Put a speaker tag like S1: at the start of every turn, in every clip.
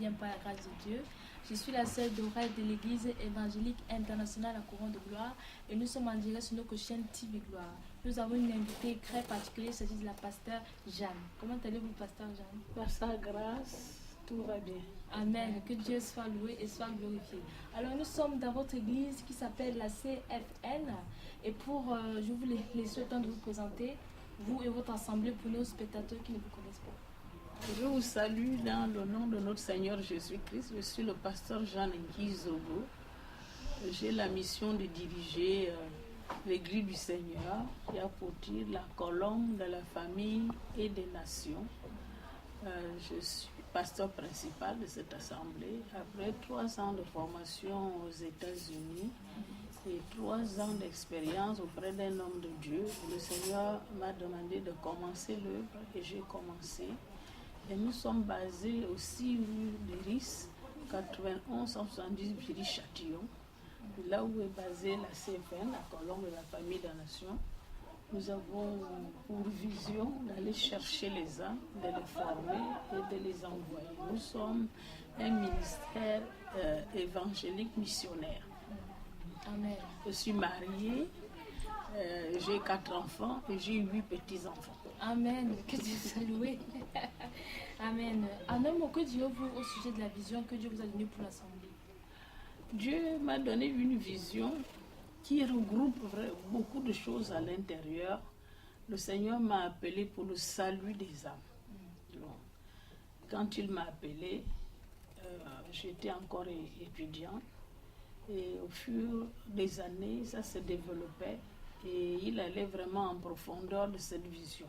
S1: bien par la grâce de Dieu. Je suis la sœur d'Oraille de l'Église évangélique internationale à Courant de Gloire et nous sommes en direct sur notre chaîne TV Gloire. Nous avons une invitée très particulière, il s'agit de la pasteur Jeanne. Comment allez-vous, pasteur Jeanne?
S2: Par sa grâce, tout va bien.
S1: Amen. Que Dieu soit loué et soit glorifié. Alors nous sommes dans votre église qui s'appelle la CFN et je vous laisse le temps de vous présenter, vous et votre assemblée pour nos spectateurs qui ne vous connaissent pas.
S2: Je vous salue dans le nom de notre Seigneur Jésus-Christ. Je suis le pasteur Jean Nguizogo. J'ai la mission de diriger l'église du Seigneur qui a pour titre la colonne de la famille et des nations. Je suis pasteur principal de cette assemblée. Après 3 ans de formation aux États-Unis et 3 ans d'expérience auprès d'un homme de Dieu, le Seigneur m'a demandé de commencer l'œuvre et j'ai commencé. Et nous sommes basés au 6 rue de Ris, 91 170 Viry-Châtillon, là où est basée la CFN, la colonne de la famille des nations. Nous avons pour vision d'aller chercher les âmes, de les former et de les envoyer. Nous sommes un ministère évangélique missionnaire.
S1: Amen.
S2: Je suis mariée, j'ai 4 enfants et j'ai 8 petits-enfants.
S1: Amen. Que Dieu soit loué. Amen. En un mot, que direz-vous au sujet de la vision que Dieu vous a donnée pour l'assemblée?
S2: Dieu m'a donné une vision qui regroupe beaucoup de choses à l'intérieur. Le Seigneur m'a appelé pour le salut des âmes. Donc, quand il m'a appelé, j'étais encore étudiant et au fur des années, ça se développait et il allait vraiment en profondeur de cette vision.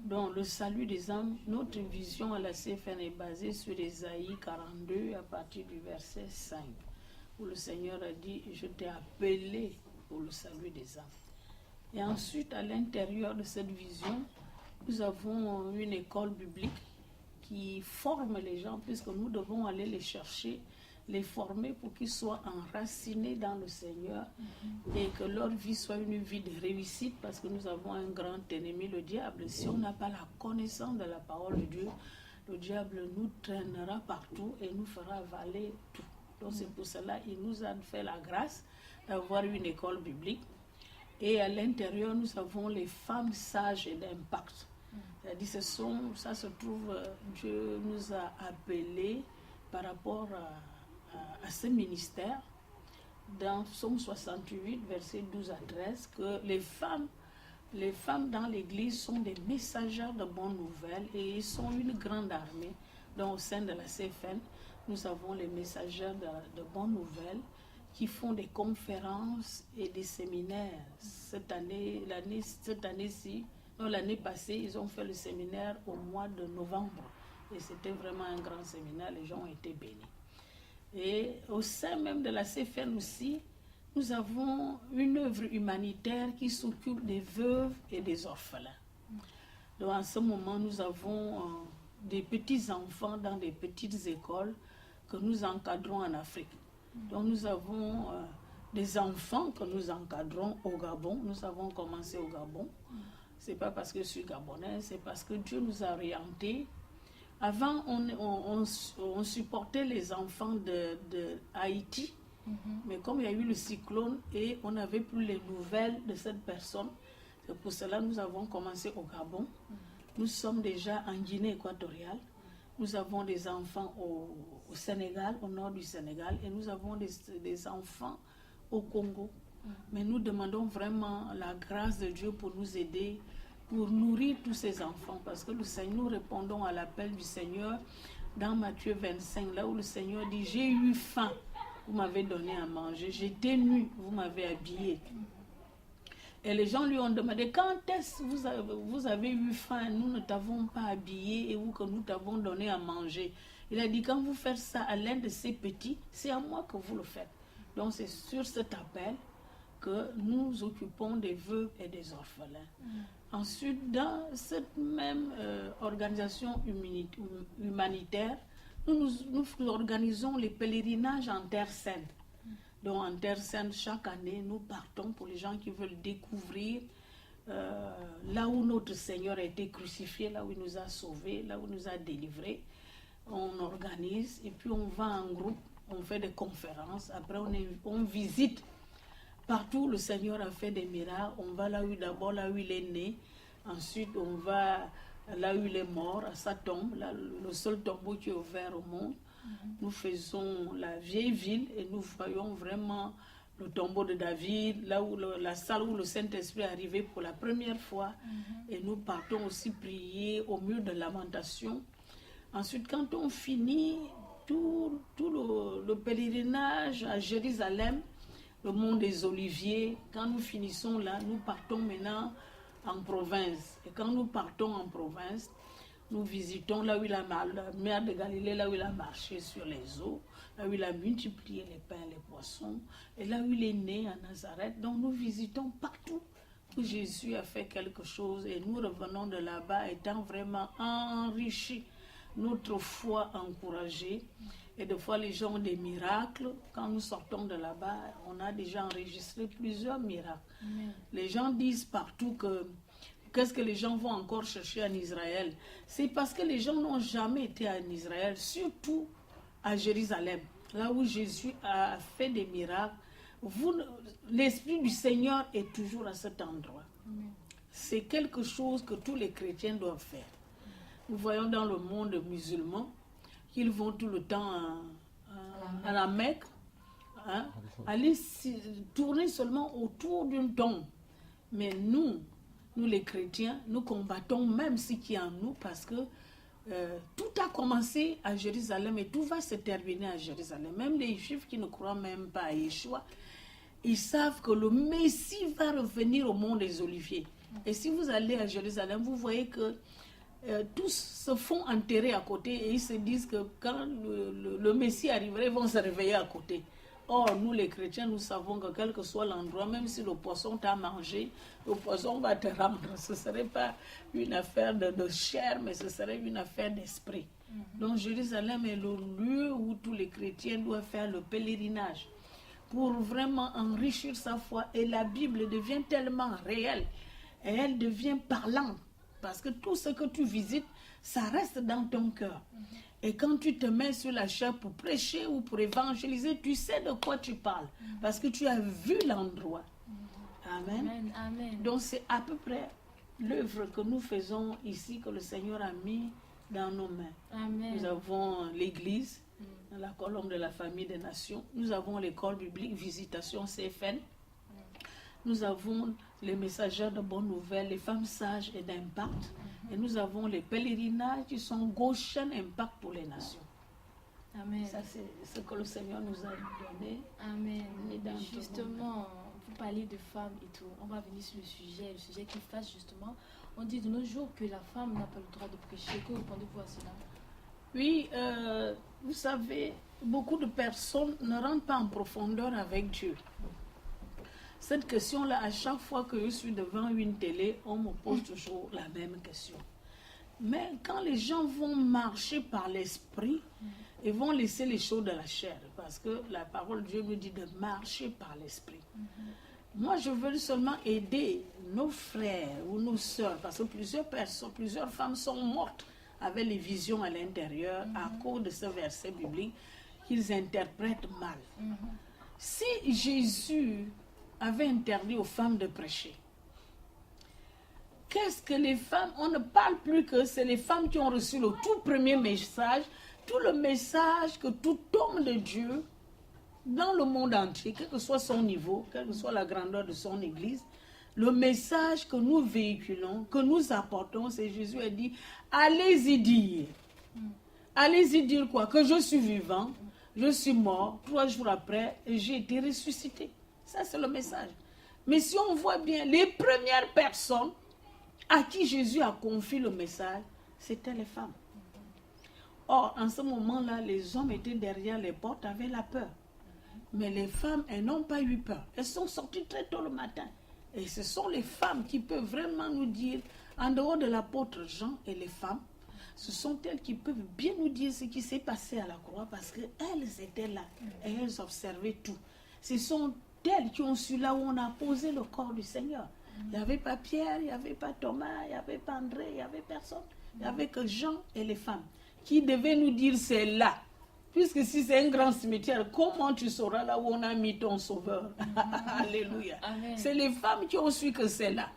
S2: Donc le salut des âmes, notre vision à la CFN est basée sur Ésaïe 42 à partir du verset 5. Où le Seigneur a dit, je t'ai appelé pour le salut des âmes. Et ensuite, à l'intérieur de cette vision, nous avons une école biblique qui forme les gens, puisque nous devons aller les chercher, les former pour qu'ils soient enracinés dans le Seigneur et que leur vie soit une vie de réussite, parce que nous avons un grand ennemi, le diable. Si on n'a pas la connaissance de la parole de Dieu, le diable nous traînera partout et nous fera avaler tout. Donc c'est pour cela qu'il nous a fait la grâce d'avoir une école biblique. Et à l'intérieur, nous avons les femmes sages et d'impact. C'est-à-dire, ça se trouve, Dieu nous a appelés par rapport à ce ministère, dans Psaume 68, versets 12 à 13, que les femmes dans l'église sont des messagères de bonnes nouvelles et sont une grande armée. Donc au sein de la CFN, nous avons les messagères de bonnes nouvelles qui font des conférences et des séminaires. L'année passée, ils ont fait le séminaire au mois de novembre. Et c'était vraiment un grand séminaire, les gens ont été bénis. Et au sein même de la CFN aussi, nous avons une œuvre humanitaire qui s'occupe des veuves et des orphelins. Donc en ce moment, nous avons des petits-enfants dans des petites écoles que nous encadrons en Afrique. Donc nous avons des enfants que nous encadrons au Gabon. Nous avons commencé au Gabon. Ce n'est pas parce que je suis gabonais, c'est parce que Dieu nous a orientés. Avant, on supportait les enfants de Haïti, mais comme il y a eu le cyclone et on n'avait plus les nouvelles de cette personne, c'est pour cela que nous avons commencé au Gabon. Nous sommes déjà en Guinée équatoriale. Nous avons des enfants au Sénégal, au nord du Sénégal, et nous avons des enfants au Congo. Mais nous demandons vraiment la grâce de Dieu pour nous aider, pour nourrir tous ces enfants, parce que nous répondons à l'appel du Seigneur dans Matthieu 25, là où le Seigneur dit, j'ai eu faim, vous m'avez donné à manger, j'étais nu, vous m'avez habillé. Et les gens lui ont demandé, quand est-ce que vous avez eu faim, nous ne t'avons pas habillé et vous que nous t'avons donné à manger. Il a dit, quand vous faites ça à l'un de ces petits, c'est à moi que vous le faites. Donc c'est sur cet appel que nous occupons des veuves et des orphelins. Ensuite, dans cette même organisation humanitaire, nous organisons les pèlerinages en Terre Sainte. Donc en Terre Sainte, chaque année, nous partons pour les gens qui veulent découvrir là où notre Seigneur a été crucifié, là où il nous a sauvés, là où il nous a délivrés. on organise et puis on va en groupe, on fait des conférences, après on visite. Partout, le Seigneur a fait des miracles. On va là où d'abord, là où il est né. Ensuite, on va là où il est mort, à sa tombe, là, le seul tombeau qui est ouvert au monde. Nous faisons la vieille ville et nous voyons vraiment le tombeau de David, là où la salle où le Saint-Esprit est arrivé pour la première fois. Et nous partons aussi prier au mur de lamentation. Ensuite, quand on finit tout le pèlerinage à Jérusalem, le mont des Oliviers, quand nous finissons là, nous partons maintenant en province. Et quand nous partons en province, nous visitons là où il a la mer de Galilée, là où il a marché sur les eaux, là où il a multiplié les pains et les poissons, et là où il est né à Nazareth. Donc nous visitons partout où Jésus a fait quelque chose et nous revenons de là-bas étant vraiment enrichis, notre foi encouragée. Et des fois, les gens ont des miracles. Quand nous sortons de là-bas, on a déjà enregistré plusieurs miracles.
S1: Amen.
S2: Les gens disent partout que qu'est-ce que les gens vont encore chercher en Israël? C'est parce que les gens n'ont jamais été en Israël, surtout à Jérusalem, là où Jésus a fait des miracles. L'Esprit du Seigneur est toujours à cet endroit.
S1: Amen.
S2: C'est quelque chose que tous les chrétiens doivent faire. Nous voyons dans le monde musulman qu'ils vont tout le temps à la Mecque, hein, aller tourner seulement autour d'une tombe. Mais nous les chrétiens, nous combattons même ce qui est en nous parce que tout a commencé à Jérusalem et tout va se terminer à Jérusalem. Même les Juifs qui ne croient même pas à Yeshua, ils savent que le Messie va revenir au mont des Oliviers. Et si vous allez à Jérusalem, vous voyez que tous se font enterrer à côté et ils se disent que quand le Messie arriverait, ils vont se réveiller à côté. Or, nous les chrétiens, nous savons que quel que soit l'endroit, même si le poisson t'a mangé, le poisson va te rendre. Ce ne serait pas une affaire de chair, mais ce serait une affaire d'esprit. Donc, Jérusalem est le lieu où tous les chrétiens doivent faire le pèlerinage pour vraiment enrichir sa foi. Et la Bible devient tellement réelle et elle devient parlante. Parce que tout ce que tu visites, ça reste dans ton cœur. Et quand tu te mets sur la chair pour prêcher ou pour évangéliser, tu sais de quoi tu parles. Parce que tu as vu l'endroit. Amen.
S1: Amen. Amen.
S2: Donc c'est à peu près l'œuvre que nous faisons ici, que le Seigneur a mis dans nos mains.
S1: Amen.
S2: Nous avons l'église, la colonne de la famille des nations. Nous avons l'école biblique, visitation CFN. Nous avons les messagers de bonnes nouvelles, les femmes sages et d'impact. Et nous avons les pèlerinages qui sont Goshen Impact pour les nations.
S1: Amen.
S2: Ça, c'est ce que le Seigneur nous a donné.
S1: Amen.
S2: Et dans
S1: Justement, vous parlez de femmes et tout. On va venir sur le sujet qui fasse justement. On dit de nos jours que la femme n'a pas le droit de prêcher. Que répondez-vous à cela?
S2: Oui, vous savez, beaucoup de personnes ne rentrent pas en profondeur avec Dieu. Cette question-là, à chaque fois que je suis devant une télé, on me pose toujours la même question. Mais quand les gens vont marcher par l'esprit, ils vont laisser les choses de la chair. Parce que la parole de Dieu me dit de marcher par l'esprit. Moi, je veux seulement aider nos frères ou nos sœurs, parce que plusieurs femmes sont mortes avec les visions à l'intérieur à cause de ce verset biblique qu'ils interprètent mal. Si Jésus avait interdit aux femmes de prêcher, qu'est-ce que les femmes, on ne parle plus que c'est les femmes qui ont reçu le tout premier message, tout le message que tout homme de Dieu dans le monde entier, quel que soit son niveau, quelle que soit la grandeur de son église, le message que nous véhiculons, que nous apportons, c'est Jésus a dit, allez-y dire. Allez-y dire quoi? Que je suis vivant, je suis mort, 3 jours après, et j'ai été ressuscité. Ça, c'est le message. Mais si on voit bien, les premières personnes à qui Jésus a confié le message, c'était les femmes. Or, en ce moment-là, les hommes étaient derrière les portes, avaient la peur. Mais les femmes, elles n'ont pas eu peur. Elles sont sorties très tôt le matin. Et ce sont les femmes qui peuvent vraiment nous dire, en dehors de l'apôtre Jean et les femmes, ce sont elles qui peuvent bien nous dire ce qui s'est passé à la croix parce qu'elles étaient là et elles observaient tout. Ce sont elles qui ont su là où on a posé le corps du Seigneur. Il n'y avait pas Pierre, il n'y avait pas Thomas, il n'y avait pas André, il n'y avait personne. Il n'y avait que Jean et les femmes. qui devait nous dire c'est là. Puisque si c'est un grand cimetière, comment tu sauras là où on a mis ton sauveur? Alléluia.
S1: Amen.
S2: C'est les femmes qui ont su que c'est là.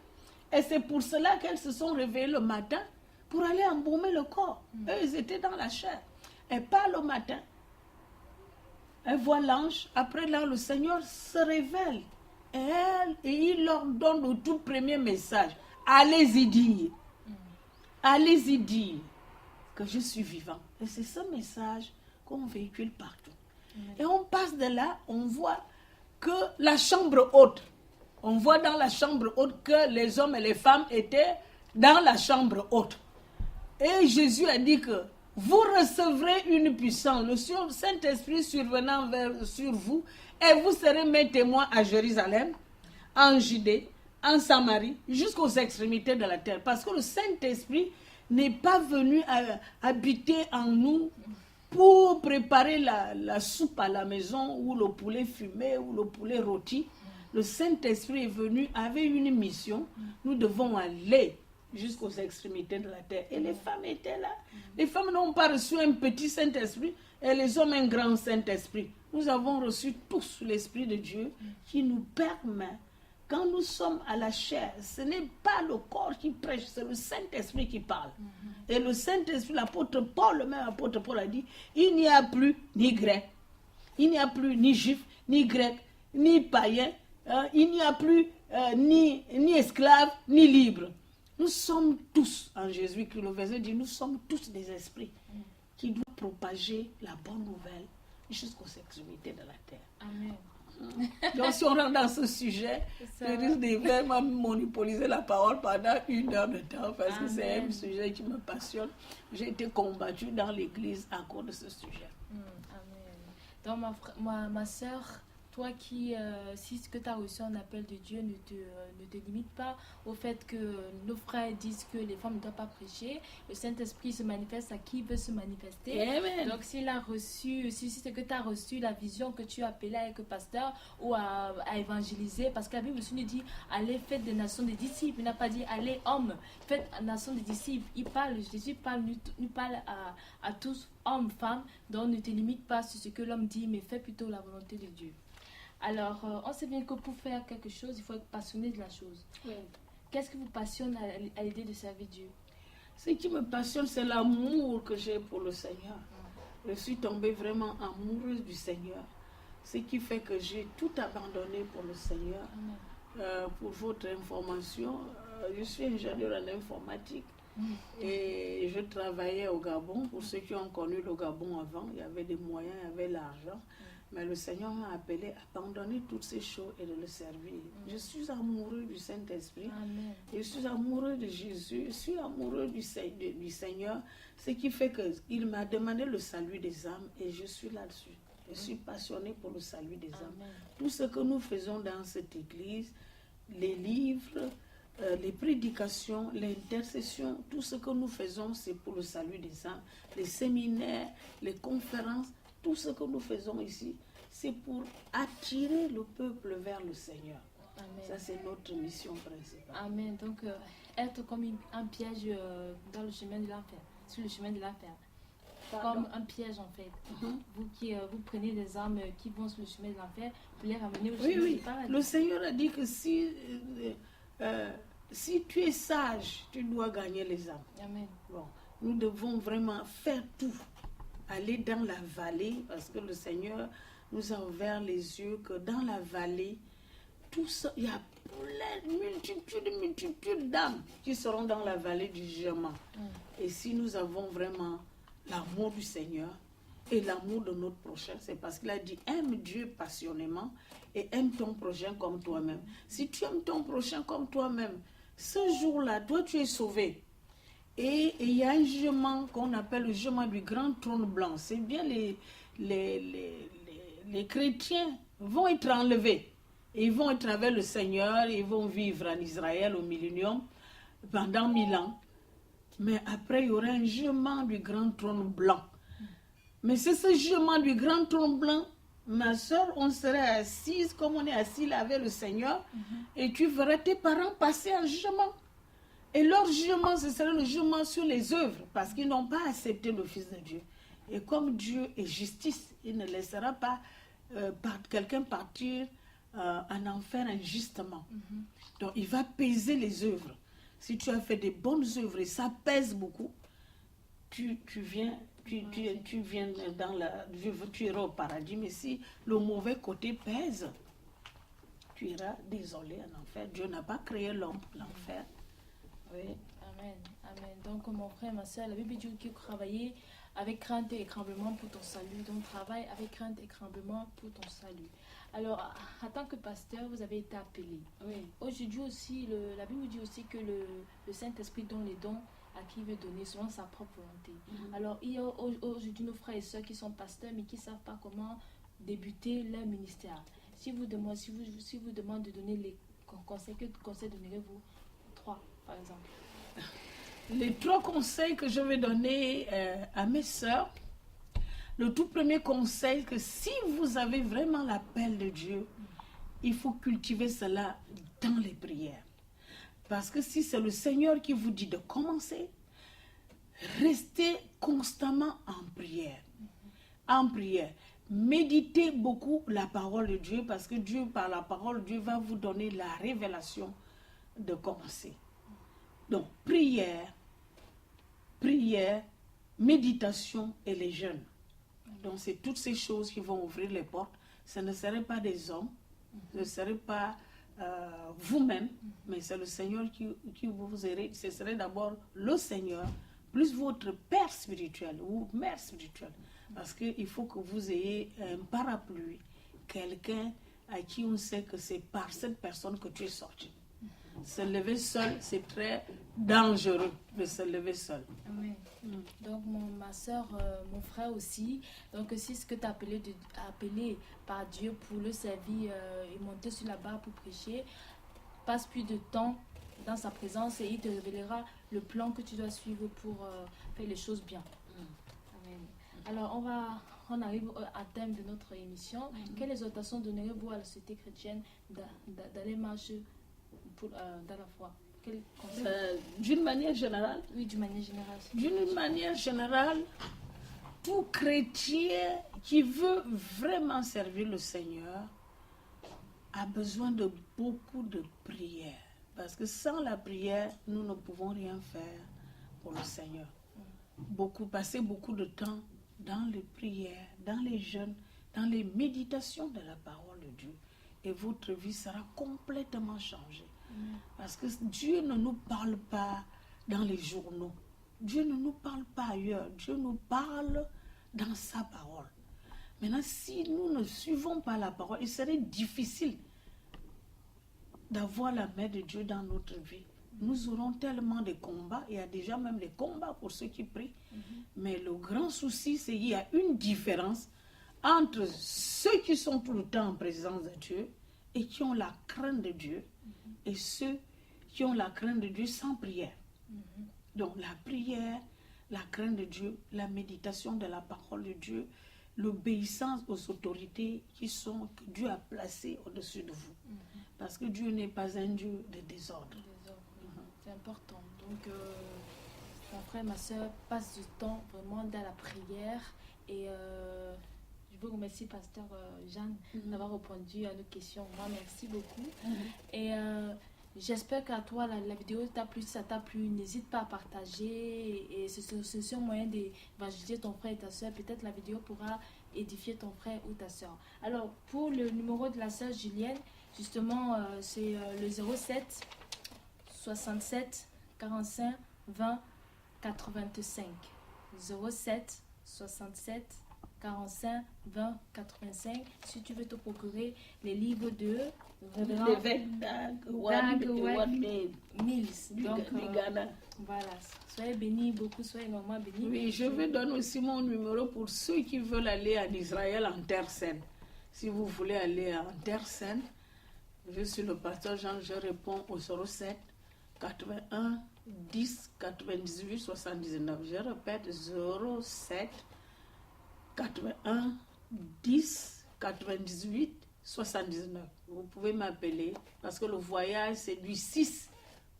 S2: Et c'est pour cela qu'elles se sont réveillées le matin pour aller embaumer le corps. Eux, ils étaient dans la chair. Elles parlent au matin. Elles voient l'ange. Après là, le Seigneur se révèle. Et il leur donne le tout premier message. Allez-y dire. Allez-y dire que je suis vivant. Et c'est ce message qu'on véhicule partout. Et on passe de là, on voit que la chambre haute, on voit dans la chambre haute que les hommes et les femmes étaient dans la chambre haute. Et Jésus a dit que vous recevrez une puissance, le Saint-Esprit survenant sur vous, et vous serez mes témoins à Jérusalem, en Judée, en Samarie, jusqu'aux extrémités de la terre. Parce que le Saint-Esprit n'est pas venu habiter en nous pour préparer la soupe à la maison, ou le poulet fumé, ou le poulet rôti. Le Saint-Esprit est venu avec une mission. Nous devons aller jusqu'aux extrémités de la terre. Et les femmes étaient là. Les femmes n'ont pas reçu un petit Saint-Esprit et les hommes un grand Saint-Esprit. Nous avons reçu tous l'Esprit de Dieu qui nous permet, quand nous sommes à la chair, ce n'est pas le corps qui prêche, c'est le Saint-Esprit qui parle. Et le Saint-Esprit, l'apôtre Paul, le même apôtre Paul a dit, il n'y a plus ni grec, il n'y a plus ni juif, ni grec, ni païen, il n'y a plus ni esclave, ni libre. Nous sommes tous, en Jésus-Christ, le verset dit, nous sommes tous des esprits qui doivent propager la bonne nouvelle jusqu'aux extrémités de la terre.
S1: Amen.
S2: Donc si on rentre dans ce sujet, je risque de vraiment monopoliser la parole pendant 1 heure de temps parce que c'est un sujet qui me passionne. J'ai été combattue dans l'église à cause de ce sujet.
S1: Amen. Donc ma soeur, toi qui, si ce que tu as reçu en appel de Dieu ne te limite pas au fait que nos frères disent que les femmes ne doivent pas prêcher, le Saint-Esprit se manifeste à qui veut se manifester.
S2: Amen.
S1: Donc s'il a reçu, si c'est que tu as reçu la vision que tu as appelée avec pasteur ou à évangéliser, parce que la Bible nous dit allez, faites des nations des disciples. Il n'a pas dit allez, hommes, faites nations des disciples. Jésus nous parle à tous, hommes, femmes, donc ne te limite pas sur ce que l'homme dit, mais fais plutôt la volonté de Dieu. Alors, on sait bien que pour faire quelque chose, il faut être passionné de la chose.
S2: Oui.
S1: Qu'est-ce qui vous passionne à l'idée de servir Dieu?
S2: Ce qui me passionne, c'est l'amour que j'ai pour le Seigneur. Je suis tombée vraiment amoureuse du Seigneur. Ce qui fait que j'ai tout abandonné pour le Seigneur. Pour votre information, je suis ingénieure en informatique. Et je travaillais au Gabon. Pour ceux qui ont connu le Gabon avant, il y avait des moyens, il y avait l'argent. Mais le Seigneur m'a appelé à abandonner toutes ces choses et de le servir. Je suis amoureux du Saint-Esprit.
S1: Amen.
S2: Je suis amoureux de Jésus. Je suis amoureux du Seigneur. Ce qui fait qu'il m'a demandé le salut des âmes et je suis là-dessus. Je suis passionnée pour le salut des âmes.
S1: Amen.
S2: Tout ce que nous faisons dans cette église, les livres, les prédications, l'intercession, tout ce que nous faisons, c'est pour le salut des âmes. Les séminaires, les conférences, tout ce que nous faisons ici, c'est pour attirer le peuple vers le Seigneur.
S1: Amen.
S2: Ça, c'est notre mission principale.
S1: Amen. Donc, être comme un piège dans le chemin de l'enfer, sur le chemin de l'enfer. Comme un piège, en fait. Vous qui vous prenez des âmes qui vont sur le chemin de l'enfer, pour les ramener au chemin du paradis.
S2: Le Seigneur a dit que si tu es sage, tu dois gagner les âmes.
S1: Amen.
S2: Bon, nous devons vraiment faire tout. Aller dans la vallée, parce que le Seigneur nous a ouvert les yeux que dans la vallée, tout ça, il y a plein, multitude d'âmes qui seront dans la vallée du jugement. Et si nous avons vraiment l'amour du Seigneur et l'amour de notre prochain, c'est parce qu'il a dit aime Dieu passionnément et aime ton prochain comme toi-même. Si tu aimes ton prochain comme toi-même, ce jour-là, toi tu es sauvé. Et il y a un jugement qu'on appelle le jugement du grand trône blanc. C'est bien les chrétiens vont être enlevés. Et ils vont être avec le Seigneur, ils vont vivre en Israël au millénium pendant 1000 ans. Mais après, il y aura un jugement du grand trône blanc. Mais c'est ce jugement du grand trône blanc, ma soeur, on serait assise comme on est assis là avec le Seigneur, et tu verras tes parents passer en jugement. Et leur jugement, ce serait le jugement sur les œuvres, parce qu'ils n'ont pas accepté le Fils de Dieu. Et comme Dieu est justice, il ne laissera pas quelqu'un partir en enfer injustement. Donc il va peser les œuvres. Si tu as fait des bonnes œuvres et ça pèse beaucoup, tu viens tu iras au paradis. Mais si le mauvais côté pèse, tu iras désolé en enfer. Dieu n'a pas créé l'homme pour l'enfer. Oui.
S1: Amen, amen. Donc mon frère, ma soeur, la Bible dit que travailler avec crainte et écrablement pour ton salut. Donc travaille avec crainte et écrablement pour ton salut. Alors, en tant que pasteur, vous avez été appelé.
S2: Oui.
S1: Aujourd'hui aussi, la Bible dit aussi que le Saint-Esprit donne les dons à qui il veut donner, selon sa propre volonté. Alors, il y a aujourd'hui nos frères et sœurs qui sont pasteurs, mais qui ne savent pas comment débuter leur ministère. Si vous demandez de donner les conseils, quels conseils donnerez-vous? 3, par exemple.
S2: Les 3 conseils que je vais donner à mes sœurs. Le tout premier conseil, que si vous avez vraiment l'appel de Dieu, il faut cultiver cela dans les prières. Parce que si c'est le Seigneur qui vous dit de commencer, restez constamment en prière. En prière. Méditez beaucoup la parole de Dieu, parce que Dieu, par la parole, Dieu va vous donner la révélation de commencer. Donc, prière, méditation et les jeûnes. Donc, c'est toutes ces choses qui vont ouvrir les portes. Ce ne serait pas des hommes, ce ne serait pas vous-même, mais c'est le Seigneur qui vous aiderait. Ce serait d'abord le Seigneur, plus votre père spirituel ou mère spirituelle. Parce qu'il faut que vous ayez un parapluie, quelqu'un à qui on sait que c'est par cette personne que tu es sorti. Se lever seul, c'est très dangereux de se lever seul.
S1: Amen. Donc, ma soeur, mon frère aussi, donc si ce que tu as appelé par Dieu pour le servir et monter sur la barre pour prêcher, passe plus de temps dans sa présence et il te révélera le plan que tu dois suivre pour faire les choses bien. Amen. Alors, on arrive à thème de notre émission. Quelle exhortation donnerez-vous à la société chrétienne d'aller marcher dans la foi?
S2: D'une manière générale?
S1: Oui, d'une manière générale.
S2: D'une manière générale, tout chrétien qui veut vraiment servir le Seigneur a besoin de beaucoup de prière. Parce que sans la prière, nous ne pouvons rien faire pour le Seigneur. Passer beaucoup de temps dans les prières, dans les jeûnes, dans les méditations de la parole de Dieu. Et votre vie sera complètement changée. Parce que Dieu ne nous parle pas dans les journaux. Dieu ne nous parle pas ailleurs. Dieu nous parle dans sa parole. Maintenant, si nous ne suivons pas la parole, il serait difficile d'avoir la main de Dieu dans notre vie. Nous aurons tellement de combats. Il y a déjà même des combats pour ceux qui prient. Mais le grand souci, c'est qu'il y a une différence entre ceux qui sont tout le temps en présence de Dieu et qui ont la crainte de Dieu, et ceux qui ont la crainte de Dieu sans prière. Donc la prière, la crainte de Dieu, la méditation de la parole de Dieu, l'obéissance aux autorités que Dieu a placées au-dessus de vous. Parce que Dieu n'est pas un Dieu de désordre.
S1: C'est important. Donc, mon frère, ma soeur, passe du temps vraiment dans la prière. Et je veux remercier Pasteur Jeanne d'avoir répondu à nos questions. Moi, merci beaucoup. Et j'espère qu'à toi, la vidéo t'a plu. Si ça t'a plu, n'hésite pas à partager. Et c'est un moyen d'évangéliser ton frère et ta soeur. Peut-être la vidéo pourra édifier ton frère ou ta soeur. Alors, pour le numéro de la soeur Julienne, justement, c'est le 07 67 45 20 85. 07 67 45 20 85. Si tu veux te procurer les livres de
S2: L'évêque
S1: Mills. Donc, voilà. Soyez bénis, beaucoup, soyez énormément bénis.
S2: Oui, je vais donner aussi mon numéro pour ceux qui veulent aller en Israël en Terre Sainte. Si vous voulez aller en Terre Sainte, je suis le pasteur Jean, je réponds au 07 81 10 98 79. Je répète, 07 81 10 98 79. Vous pouvez m'appeler parce que le voyage c'est du 6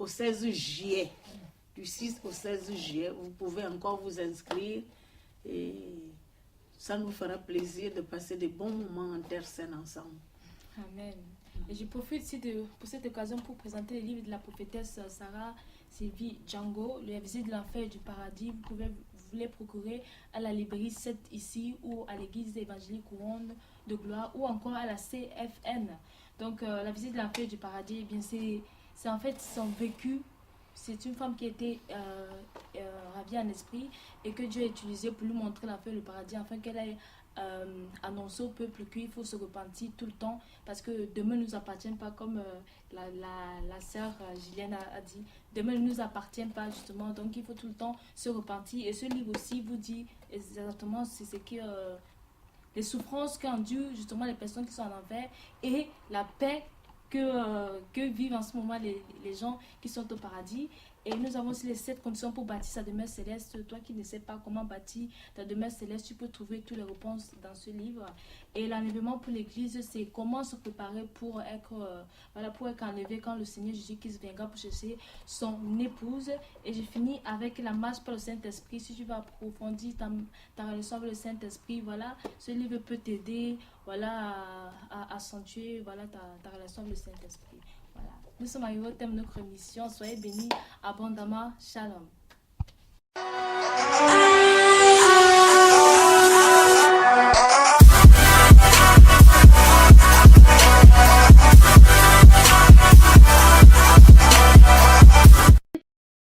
S2: au 16 juillet. Du 6 au 16 juillet, vous pouvez encore vous inscrire et ça nous fera plaisir de passer des bons moments en Terre Sainte ensemble.
S1: Amen. Et je profite aussi pour cette occasion pour présenter le livre de la prophétesse Sarah Sylvie Django, Le visite de l'enfer et du paradis. Vous les procurer à la librairie 7 ici ou à l'église évangélique Couronne de Gloire ou encore à la CFN. Donc la visite de l'enfer et du paradis, eh bien c'est en fait son vécu. C'est une femme qui était ravie en esprit et que Dieu a utilisé pour lui montrer l'enfer et le paradis afin qu'elle ait annoncer au peuple qu'il faut se repentir tout le temps parce que demain ne nous appartient pas comme la sœur Gillienne a dit. Demain ne nous appartient pas justement, donc il faut tout le temps se repentir. Et ce livre aussi vous dit exactement c'est ce que les souffrances qu'endurent justement les personnes qui sont en enfer et la paix que vivent en ce moment les gens qui sont au paradis. Et nous avons aussi les 7 conditions pour bâtir sa demeure céleste. Toi qui ne sais pas comment bâtir ta demeure céleste, tu peux trouver toutes les réponses dans ce livre. Et l'enlèvement pour l'église, c'est comment se préparer pour être enlevé quand le Seigneur Jésus-Christ viendra pour chercher son épouse. Et j'ai fini avec la marche par le Saint-Esprit. Si tu veux approfondir ta relation avec le Saint-Esprit, voilà, ce livre peut t'aider à accentuer ta relation avec le Saint-Esprit. Voilà. Nous sommes arrivés au thème de notre émission. Soyez bénis abondamment. Shalom.